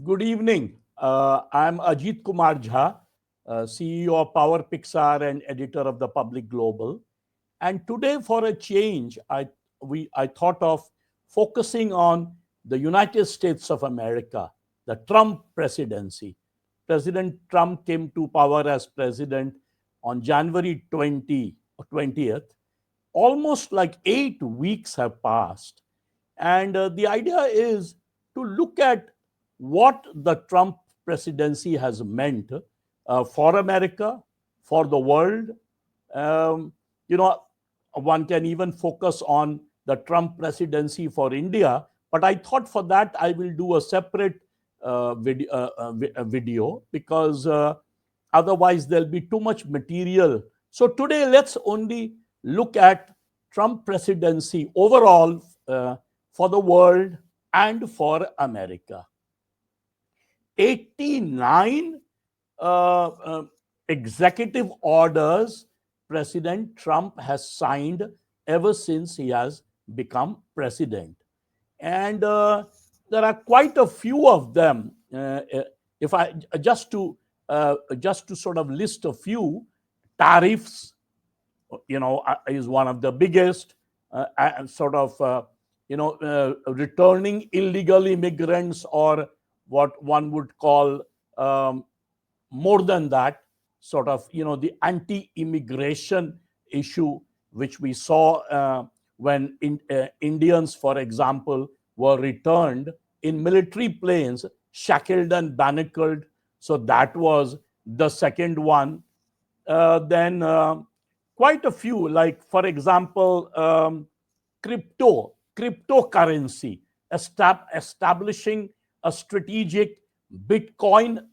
Good evening. I'm Ajit Jha, CEO of Power Pixar and editor of the Public Global. And today, for a change, I thought of focusing on the United States of America, the Trump presidency. President Trump came to power as president on January 20th. Almost like 8 weeks have passed. And the idea is to look at what the Trump presidency has meant for America, for the world. Um, you know, One can even focus on the Trump presidency for India, but I thought for that I will do a separate video because otherwise there'll be too much material. So today let's only look at Trump presidency overall for the world and for America. 89 uh, uh, executive orders President Trump has signed ever since he has become president. And there are quite a few of them. If I just to sort of list a few, tariffs, is one of the biggest, and sort of, returning illegal immigrants, or what one would call um, more than that, sort of, the anti-immigration issue, which we saw when Indians, for example, were returned in military planes, shackled and manacled. So that was the second one. Then quite a few, like for example, cryptocurrency, establishing a strategic Bitcoin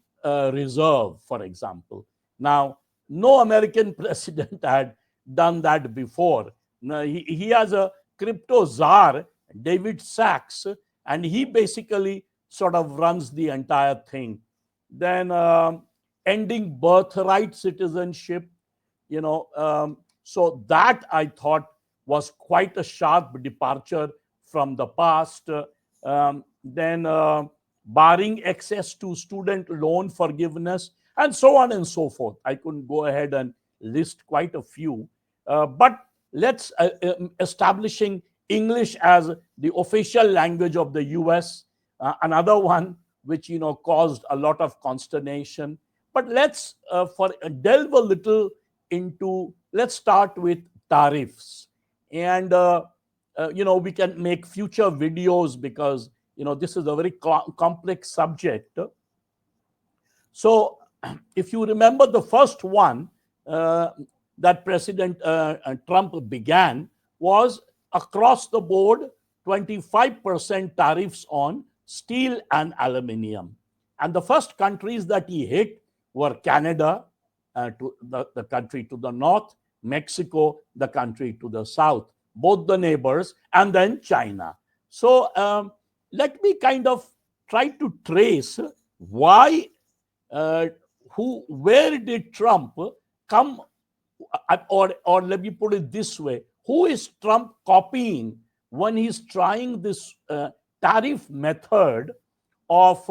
reserve, for example. Now, no American president had done that before. Now, he has a crypto czar, David Sachs, and he basically sort of runs the entire thing. Then ending birthright citizenship, so that I thought was quite a sharp departure from the past. Then barring access to student loan forgiveness, and so on and so forth. I couldn't go ahead and list quite a few, but let's establishing English as the official language of the US, another one which caused a lot of consternation. But let's for delve a little into, let's start with tariffs. And we can make future videos because this is a very complex subject. So if you remember, the first one that President Trump began was across the board 25% tariffs on steel and aluminium. And the first countries that he hit were Canada, to the country to the north, Mexico, the country to the south, both the neighbors, and then China. So let me kind of try to trace why, where did Trump come, or let me put it this way, who is Trump copying when he's trying this tariff method of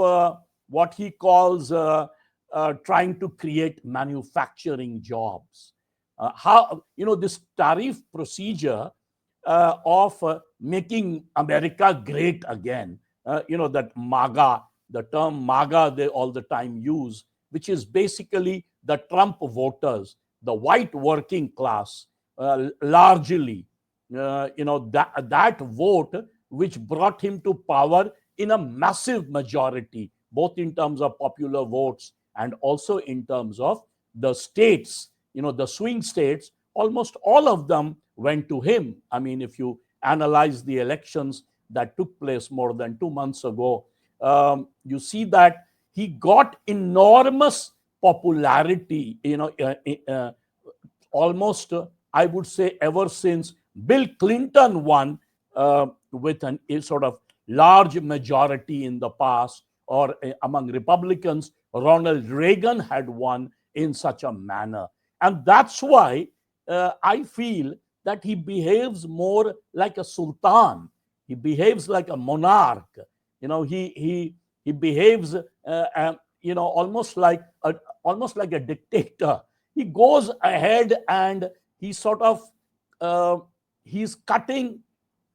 what he calls trying to create manufacturing jobs? How, this tariff procedure of making America great again, that MAGA, the term MAGA they all the time use, which is basically the Trump voters, the white working class, largely, that vote which brought him to power in a massive majority, both in terms of popular votes and also in terms of the states, the swing states. Almost all of them went to him. I mean, if you analyze the elections that took place more than 2 months ago, you see that he got enormous popularity, almost, I would say, ever since Bill Clinton won with a sort of large majority in the past, or among Republicans, Ronald Reagan had won in such a manner. And that's why I feel that he behaves more like a sultan. He behaves like a monarch. He He behaves, almost like a dictator. He goes ahead and he sort of uh, he's cutting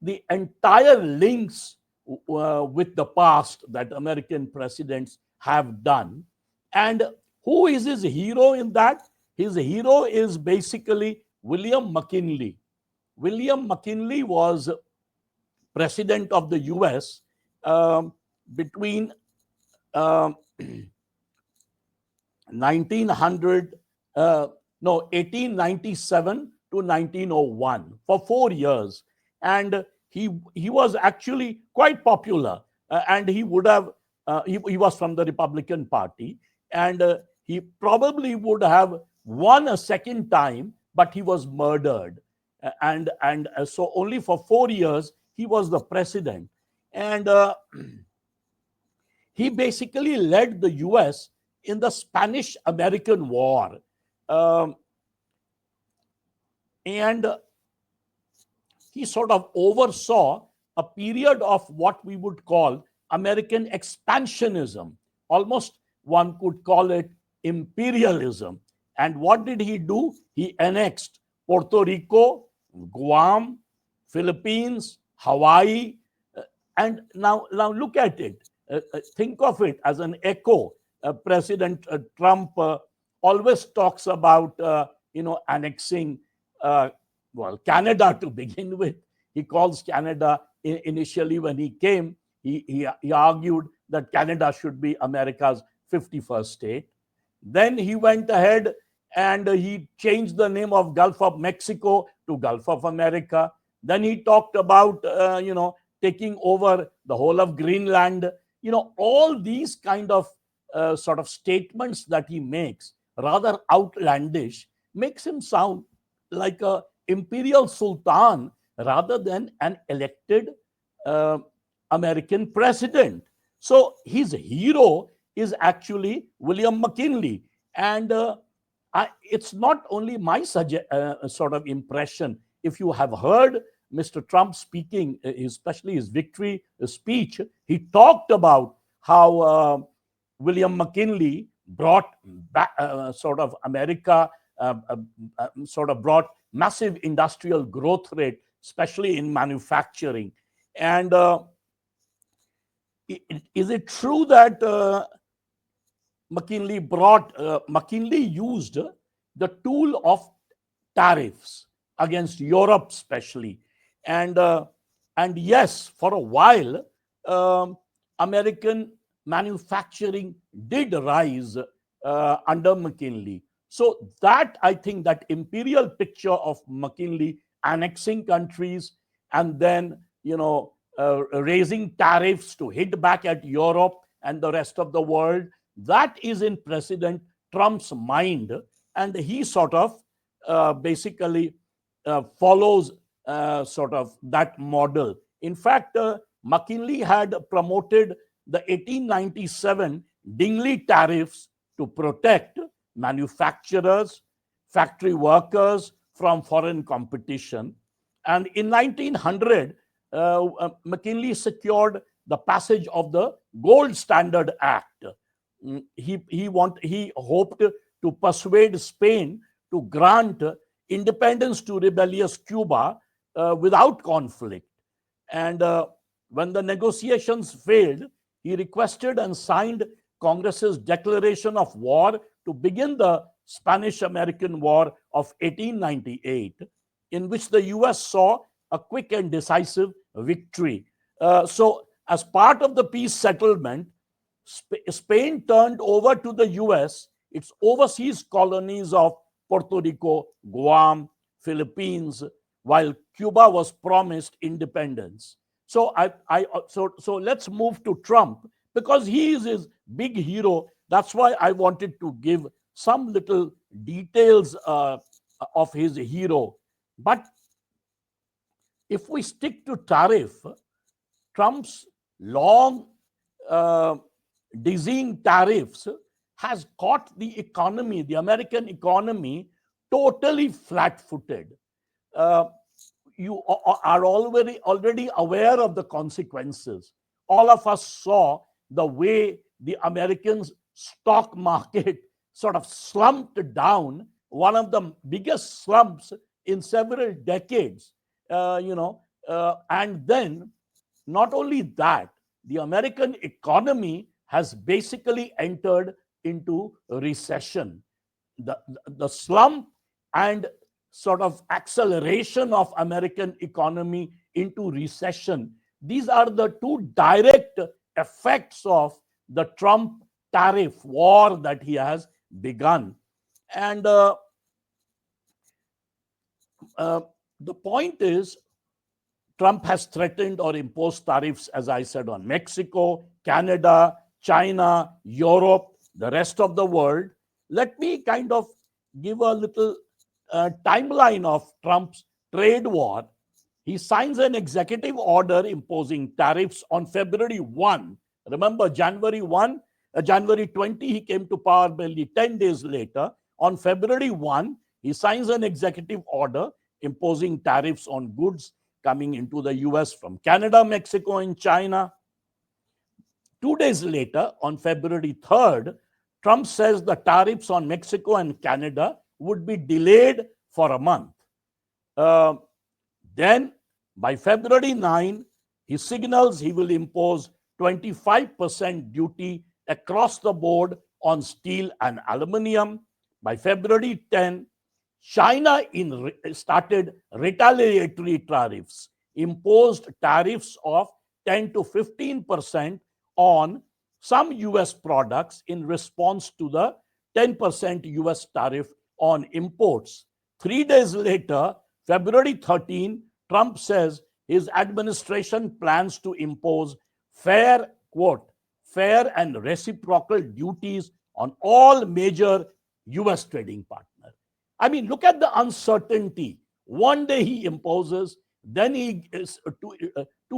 the entire links with the past that American presidents have done. And who is his hero in that? His hero is basically William McKinley. William McKinley was president of the US between um, 1900, no, 1897 to 1901 for 4 years. And he was actually quite popular. And he would have, he was from the Republican Party. And he probably would have won a second time, but he was murdered. And so only for 4 years, he was the president. And he basically led the US in the Spanish American War. Um, and he sort of oversaw a period of what we would call American expansionism. Almost one could call it imperialism. And what did he do? He annexed Puerto Rico, Guam, Philippines, Hawaii. And now look at it. Think of it as an echo. President Trump always talks about, annexing, uh, Canada to begin with. He calls Canada, initially when he came, he argued that Canada should be America's 51st state. Then he went ahead and he changed the name of Gulf of Mexico to Gulf of America. Then he talked about, taking over the whole of Greenland. All these kind of sort of statements that he makes, rather outlandish, makes him sound like a imperial sultan rather than an elected uh, American president. So his hero is actually William McKinley. And it's not only my sort of impression. If you have heard Mr. Trump speaking, especially his victory speech, he talked about how William McKinley brought back, sort of America, sort of brought massive industrial growth rate, especially in manufacturing. And is it true that McKinley used the tool of tariffs against Europe, especially, and and yes, for a while, um, American manufacturing did rise under McKinley. So that, I think, that imperial picture of McKinley annexing countries and then raising tariffs to hit back at Europe and the rest of the world, that is in President Trump's mind, and he sort of basically follows sort of that model. In fact, McKinley had promoted the 1897 Dingley tariffs to protect manufacturers, factory workers from foreign competition. And in 1900, McKinley secured the passage of the Gold Standard Act. He hoped to persuade Spain to grant independence to rebellious Cuba without conflict. And when the negotiations failed, he requested and signed Congress's declaration of war to begin the Spanish-American War of 1898, in which the US saw a quick and decisive victory. So, as part of the peace settlement, Spain turned over to the US its overseas colonies of Puerto Rico, Guam, Philippines, while Cuba was promised independence. So let's move to Trump, because he is his big hero. That's why I wanted to give some little details of his hero. But if we stick to tariff, Trump's long uh, dizzying tariffs has caught the economy, the American economy, totally flat-footed. Uh, you are already aware of the consequences. All of us saw the way the American stock market sort of slumped down, one of the biggest slumps in several decades, and then not only that, the American economy has basically entered into recession. The slump and sort of acceleration of American economy into recession, these are the two direct effects of the Trump tariff war that he has begun. And the point is, Trump has threatened or imposed tariffs, as I said, on Mexico, Canada, China, Europe, the rest of the world. Let me kind of give a little timeline of Trump's trade war. He signs an executive order imposing tariffs on February 1. Remember, January 20, he came to power barely 10 days later. On February 1, he signs an executive order imposing tariffs on goods coming into the US from Canada, Mexico, and China. 2 days later, on February 3rd, Trump says the tariffs on Mexico and Canada would be delayed for a month. Then, by February 9, he signals he will impose 25% duty across the board on steel and aluminum. By February 10, China started retaliatory tariffs, imposed tariffs of 10 to 15% on some US products in response to the 10% US tariff on imports. 3 days later, February 13, Trump says his administration plans to impose fair and reciprocal duties on all major US trading partners. I mean, look at the uncertainty. One day he imposes, then 2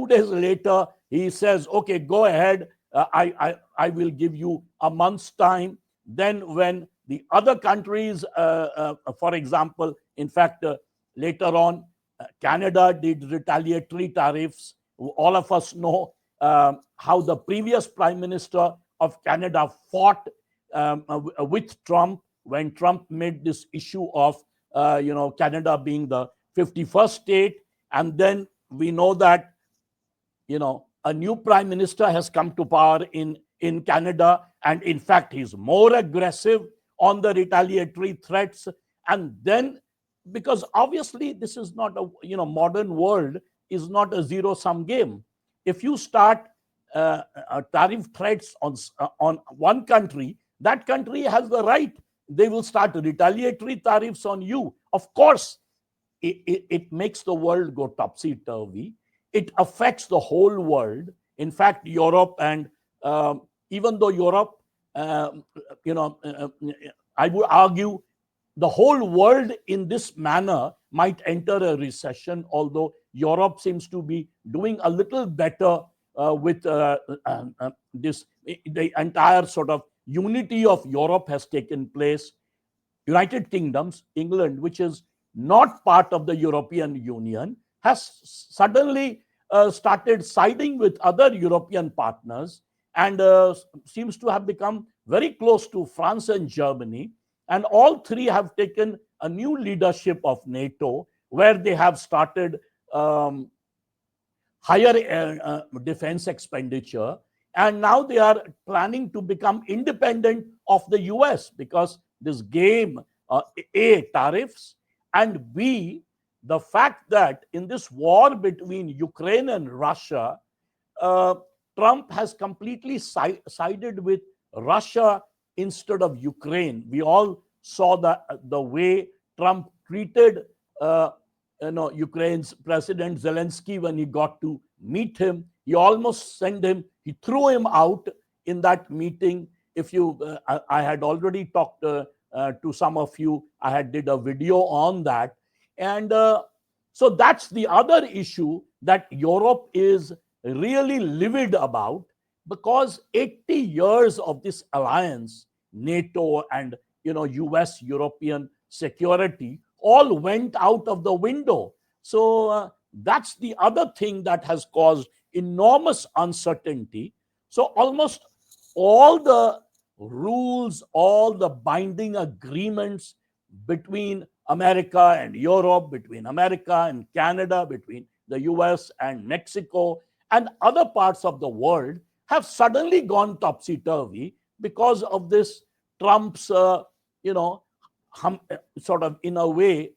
days later he says, "Okay, go ahead. I will give you a month's time." Then, when the other countries, for example, in fact, later on, Canada did retaliatory tariffs. All of us know how the previous Prime Minister of Canada fought with Trump when Trump made this issue of Canada being the 51st state. And then we know that a new prime minister has come to power in Canada, and in fact he's more aggressive on the retaliatory threats. And then, because obviously this is not a modern world is not a zero-sum game. If you start tariff threats on one country, that country has the right. They will start retaliatory tariffs on you. Of course, it makes the world go topsy-turvy. It affects the whole world. In fact, Europe, and even though Europe, I would argue the whole world in this manner might enter a recession, although Europe seems to be doing a little better with this. The entire sort of unity of Europe has taken place. United Kingdoms, England, which is not part of the European Union, has suddenly started siding with other European partners and seems to have become very close to France and Germany. And all three have taken a new leadership of NATO, where they have started higher defense expenditure. And now they are planning to become independent of the US, because this game, A, tariffs, and B, the fact that in this war between Ukraine and Russia, Trump has completely sided with Russia instead of Ukraine. We all saw the way Trump treated Ukraine's President Zelensky when he got to meet him. He almost sent him, he threw him out in that meeting. If you, I had already talked to some of you, I had did a video on that. And so that's the other issue that Europe is really livid about, because 80 years of this alliance, NATO and US European security, all went out of the window. So that's the other thing that has caused enormous uncertainty. So almost all the rules, all the binding agreements between America and Europe, between America and Canada, between the US and Mexico and other parts of the world have suddenly gone topsy turvy because of this Trump's, you know, sort of in a way,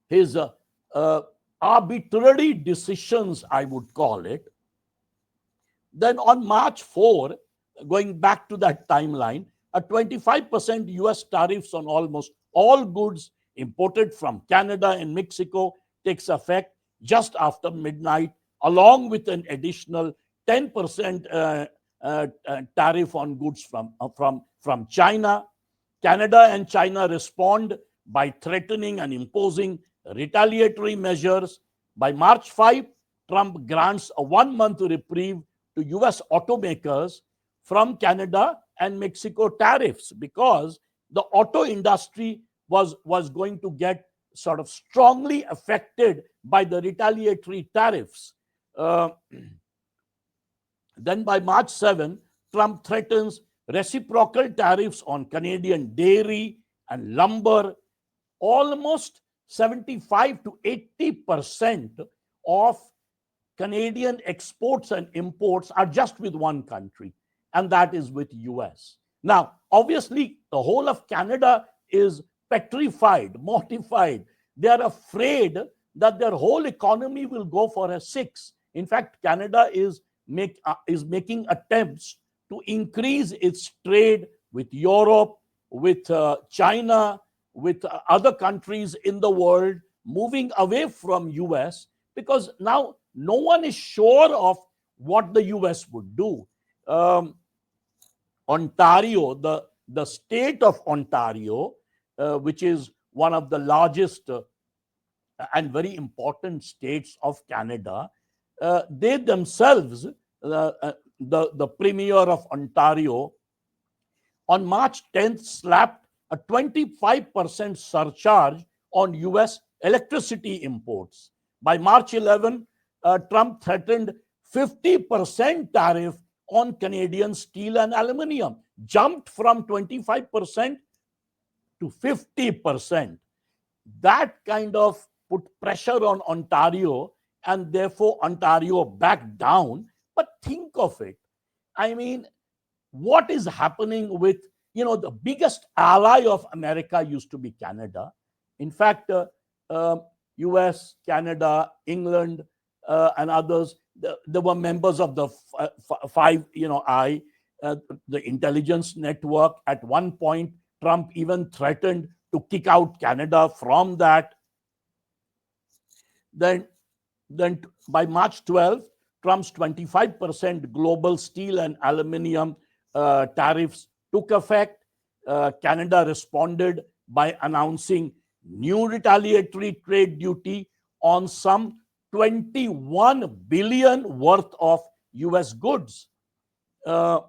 his arbitrary decisions, I would call it. Then on March 4, going back to that timeline, a 25% US tariffs on almost all goods imported from Canada and Mexico takes effect just after midnight, along with an additional 10% tariff on goods from China. Canada and China respond by threatening and imposing retaliatory measures. By March 5, Trump grants a 1-month reprieve to US automakers from Canada and Mexico tariffs because the auto industry was going to get sort of strongly affected by the retaliatory tariffs. Then by March 7, Trump threatens reciprocal tariffs on Canadian dairy and lumber. Almost 75 to 80% of Canadian exports and imports are just with one country, and that is with US. Now, obviously, the whole of Canada is petrified, mortified. They are afraid that their whole economy will go for a six. In fact, Canada is making attempts to increase its trade with Europe, with China, with other countries in the world, moving away from US, because now no one is sure of what the US would do. Ontario, the state of Ontario, which is one of the largest and very important states of Canada, they themselves, the Premier of Ontario, on March 10th slapped a 25% surcharge on US electricity imports. By March 11, Trump threatened 50% tariff on Canadian steel and aluminium, jumped from 25% to 50%. That kind of put pressure on Ontario, and therefore Ontario backed down. But think of it. I mean, what is happening with, the biggest ally of America used to be Canada. In fact, US, Canada, England, and others, they were members of the Five Eye, the intelligence network. At one point, Trump even threatened to kick out Canada from that. Then by March 12th, Trump's 25% global steel and aluminium tariffs took effect. Canada responded by announcing new retaliatory trade duty on some 21 billion worth of US goods. The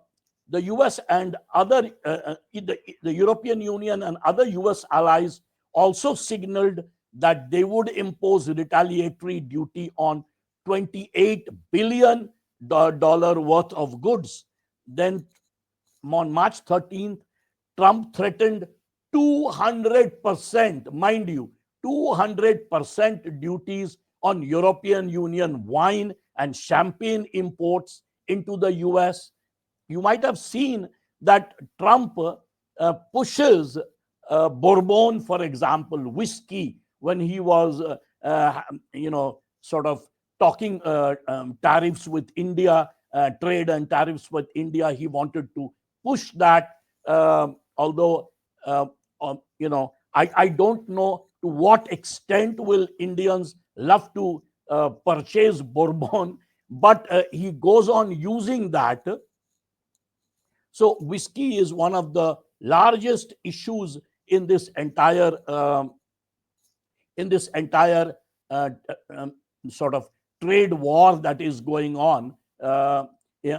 US and other, the European Union and other US allies also signaled that they would impose retaliatory duty on $28 billion worth of goods. Then on March 13th, Trump threatened 200%, mind you, 200% duties on European Union wine and champagne imports into the US. You might have seen that Trump pushes Bourbon, for example, whiskey, when he was, sort of talking tariffs with India, trade and tariffs with India. He wanted to push that, although, I don't know to what extent will Indians love to purchase Bourbon, but he goes on using that. So whiskey is one of the largest issues in this entire sort of trade war that is going on.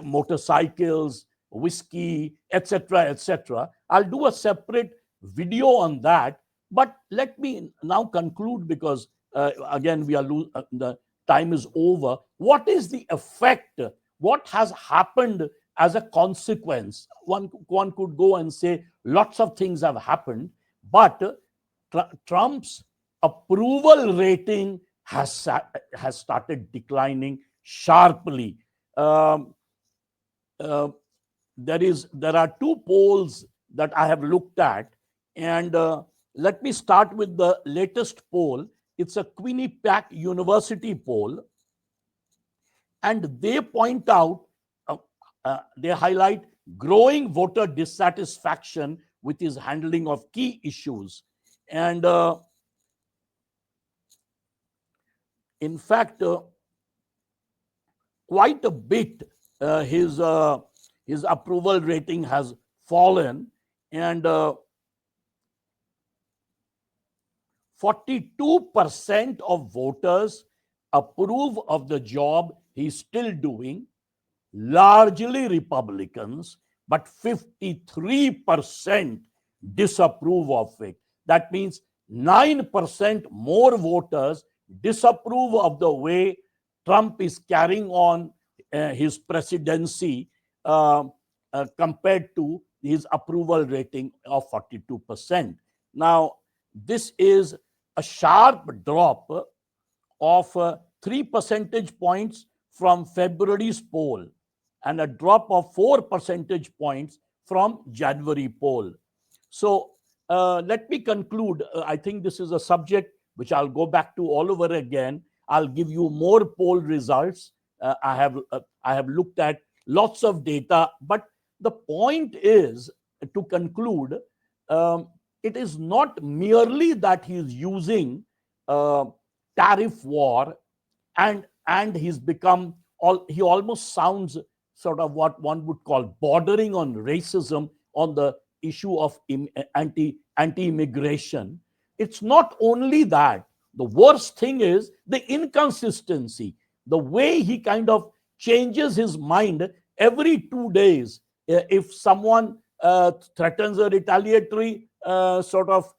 Motorcycles, whiskey, etc., etc. I'll do a separate video on that, but let me now conclude, because again the time is over. What is the effect? what has happened as a consequence? One could go and say lots of things have happened, but Trump's approval rating has started declining sharply. Um, uh, there are two polls that I have looked at, and let me start with the latest poll. It's a Quinnipiac University poll, and they point out, uh, they highlight growing voter dissatisfaction with his handling of key issues. And in fact, quite a bit, his approval rating has fallen, and 42% of voters approve of the job he's still doing, largely Republicans, but 53% disapprove of it. That means 9% more voters disapprove of the way Trump is carrying on his presidency, compared to his approval rating of 42%. Now, this is a sharp drop of 3 percentage points from February's poll, and a drop of 4 percentage points from January poll. So let me conclude. I think this is a subject which I'll go back to all over again. I'll give you more poll results. I have looked at lots of data, but the point is, to conclude, it is not merely that he is using uh, tariff war, and he's become he almost sounds sort of what one would call bordering on racism on the issue of anti-immigration. It's not only that. The worst thing is the inconsistency, the way he kind of changes his mind every 2 days. If someone threatens a retaliatory sort of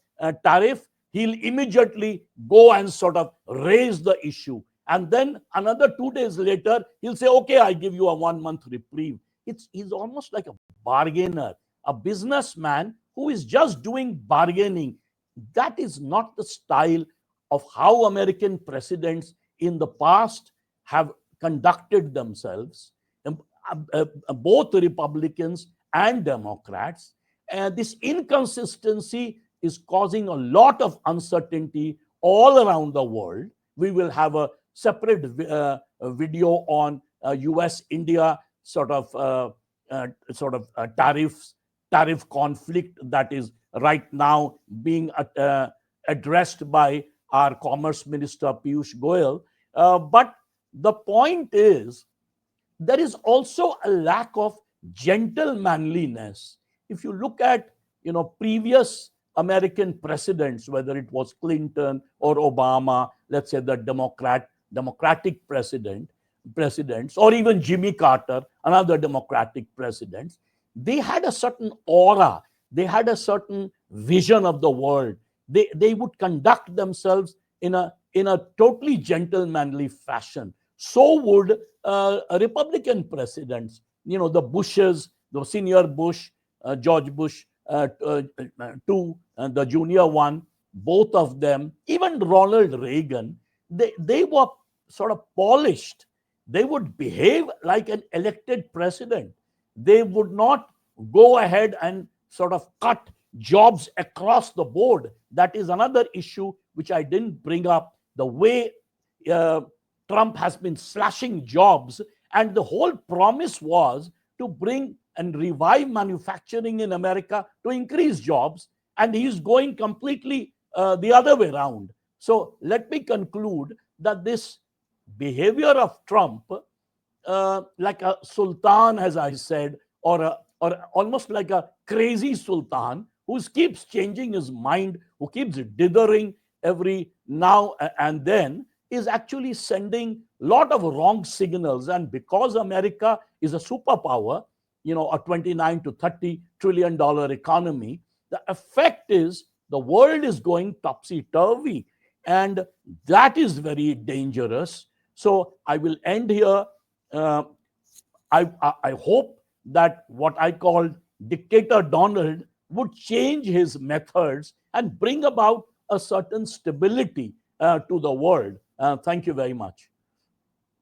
tariff, he'll immediately go and sort of raise the issue. And then another 2 days later, he'll say, okay, I give you a 1 month reprieve. He's almost like a bargainer, a businessman who is just doing bargaining. That is not the style of how American presidents in the past have conducted themselves, both Republicans and Democrats. And this inconsistency is causing a lot of uncertainty all around the world. We will have a separate video on US-India tariff conflict that is right now being addressed by our Commerce Minister Piyush Goyal. But the point is, there is also a lack of gentlemanliness. If you look at previous American presidents, whether it was Clinton or Obama, let's say the Democratic presidents, or even Jimmy Carter, another Democratic president, they had a certain aura, they had a certain vision of the world. They would conduct themselves in a totally gentlemanly fashion. So would Republican presidents, the Bushes, the senior Bush, George Bush two, the junior one, both of them, even Ronald Reagan, they were sort of polished. They would behave like an elected president. They would not go ahead and sort of cut jobs across the board. That is another issue which I didn't bring up. The way Trump has been slashing jobs, and the whole promise was to bring and revive manufacturing in America to increase jobs, and he's going completely the other way around. So let me conclude that this behavior of Trump, like a sultan, as I said, or almost like a crazy sultan who keeps changing his mind, who keeps dithering every now and then, is actually sending a lot of wrong signals. And because America is a superpower, a 29 to 30 trillion dollar economy, the effect is the world is going topsy-turvy, and that is very dangerous. So I will end here. I hope that what I called dictator Donald would change his methods and bring about a certain stability to the world. Thank you very much.